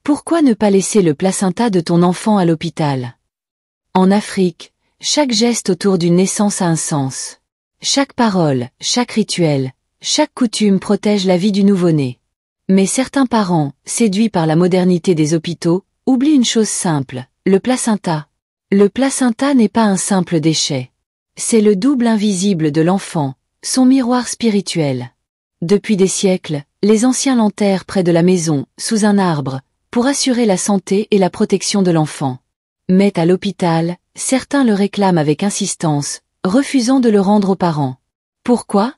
Pourquoi ne pas laisser le placenta de ton enfant à l'hôpital? En Afrique, chaque geste autour d'une naissance a un sens. Chaque parole, chaque rituel, chaque coutume protège la vie du nouveau-né. Mais certains parents, séduits par la modernité des hôpitaux, oublient une chose simple, le placenta. Le placenta n'est pas un simple déchet. C'est le double invisible de l'enfant, son miroir spirituel. Depuis des siècles, les anciens l'enterrent près de la maison, sous un arbre, pour assurer la santé et la protection de l'enfant. Mais à l'hôpital, certains le réclament avec insistance, refusant de le rendre aux parents. Pourquoi?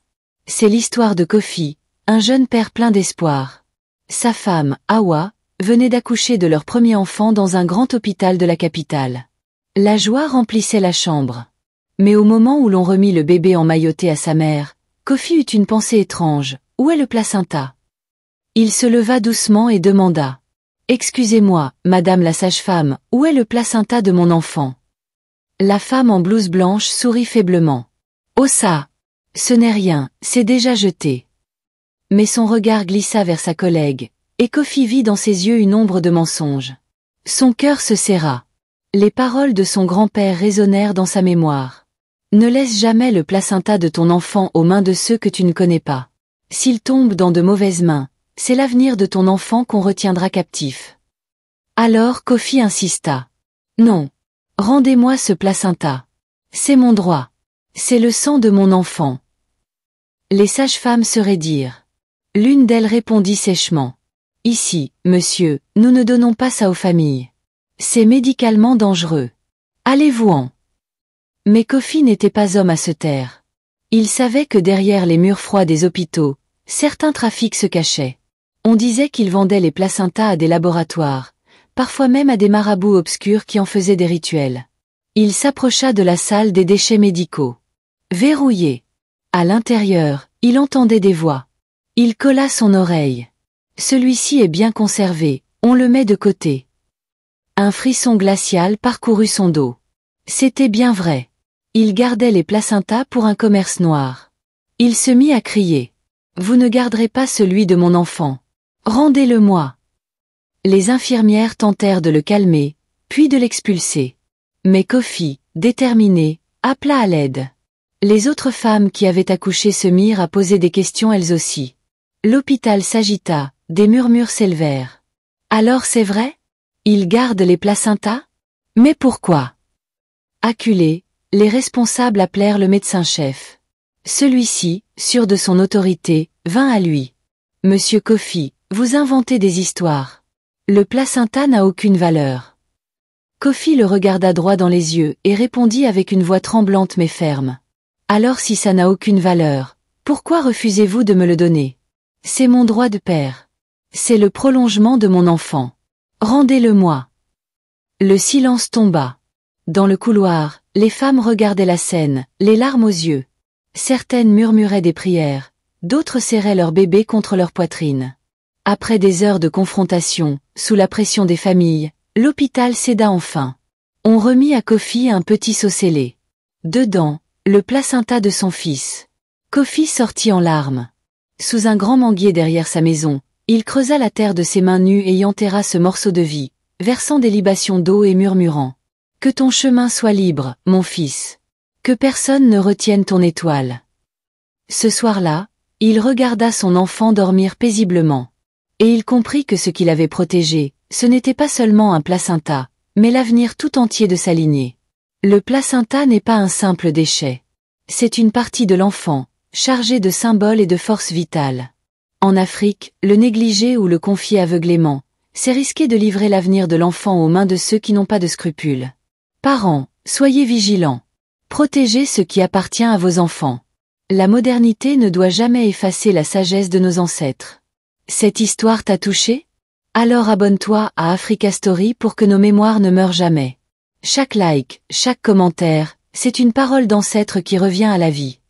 C'est l'histoire de Kofi, un jeune père plein d'espoir. Sa femme, Hawa, venait d'accoucher de leur premier enfant dans un grand hôpital de la capitale. La joie remplissait la chambre. Mais au moment où l'on remit le bébé emmailloté à sa mère, Kofi eut une pensée étrange, où est le placenta? Il se leva doucement et demanda. Excusez-moi, madame la sage-femme, où est le placenta de mon enfant? La femme en blouse blanche sourit faiblement. Oh ça! Ce n'est rien, c'est déjà jeté. Mais son regard glissa vers sa collègue, et Kofi vit dans ses yeux une ombre de mensonge. Son cœur se serra. Les paroles de son grand-père résonnèrent dans sa mémoire. Ne laisse jamais le placenta de ton enfant aux mains de ceux que tu ne connais pas. S'il tombe dans de mauvaises mains, c'est l'avenir de ton enfant qu'on retiendra captif. Alors Kofi insista. Non. Rendez-moi ce placenta. C'est mon droit. C'est le sang de mon enfant. Les sages-femmes se raidirent. L'une d'elles répondit sèchement. Ici, monsieur, nous ne donnons pas ça aux familles. C'est médicalement dangereux. Allez-vous-en. Mais Kofi n'était pas homme à se taire. Il savait que derrière les murs froids des hôpitaux, certains trafics se cachaient. On disait qu'ils vendaient les placentas à des laboratoires, parfois même à des marabouts obscurs qui en faisaient des rituels. Il s'approcha de la salle des déchets médicaux. Verrouillé. À l'intérieur, il entendait des voix. Il colla son oreille. Celui-ci est bien conservé, on le met de côté. Un frisson glacial parcourut son dos. C'était bien vrai. Il gardait les placentas pour un commerce noir. Il se mit à crier. Vous ne garderez pas celui de mon enfant. Rendez-le-moi. Les infirmières tentèrent de le calmer, puis de l'expulser. Mais Kofi, déterminé, appela à l'aide. Les autres femmes qui avaient accouché se mirent à poser des questions elles aussi. L'hôpital s'agita, des murmures s'élevèrent. Alors c'est vrai? Ils gardent les placentas? Mais pourquoi? Acculés, les responsables appelèrent le médecin-chef. Celui-ci, sûr de son autorité, vint à lui. Monsieur Kofi, vous inventez des histoires. Le placenta n'a aucune valeur. Kofi le regarda droit dans les yeux et répondit avec une voix tremblante mais ferme. Alors si ça n'a aucune valeur, pourquoi refusez-vous de me le donner? C'est mon droit de père. C'est le prolongement de mon enfant. Rendez-le-moi. Le silence tomba. Dans le couloir, les femmes regardaient la scène, les larmes aux yeux. Certaines murmuraient des prières, d'autres serraient leur bébé contre leur poitrine. Après des heures de confrontation, sous la pression des familles, l'hôpital céda enfin. On remit à Kofi un petit seau scellé. Dedans, le placenta de son fils. Kofi sortit en larmes. Sous un grand manguier derrière sa maison, il creusa la terre de ses mains nues et y enterra ce morceau de vie, versant des libations d'eau et murmurant. Que ton chemin soit libre, mon fils. Que personne ne retienne ton étoile. Ce soir-là, il regarda son enfant dormir paisiblement. Et il comprit que ce qu'il avait protégé, ce n'était pas seulement un placenta, mais l'avenir tout entier de sa lignée. Le placenta n'est pas un simple déchet. C'est une partie de l'enfant, chargée de symboles et de force vitale. En Afrique, le négliger ou le confier aveuglément, c'est risquer de livrer l'avenir de l'enfant aux mains de ceux qui n'ont pas de scrupules. Parents, soyez vigilants. Protégez ce qui appartient à vos enfants. La modernité ne doit jamais effacer la sagesse de nos ancêtres. Cette histoire t'a touché? Alors abonne-toi à Africa Story pour que nos mémoires ne meurent jamais. Chaque like, chaque commentaire, c'est une parole d'ancêtre qui revient à la vie.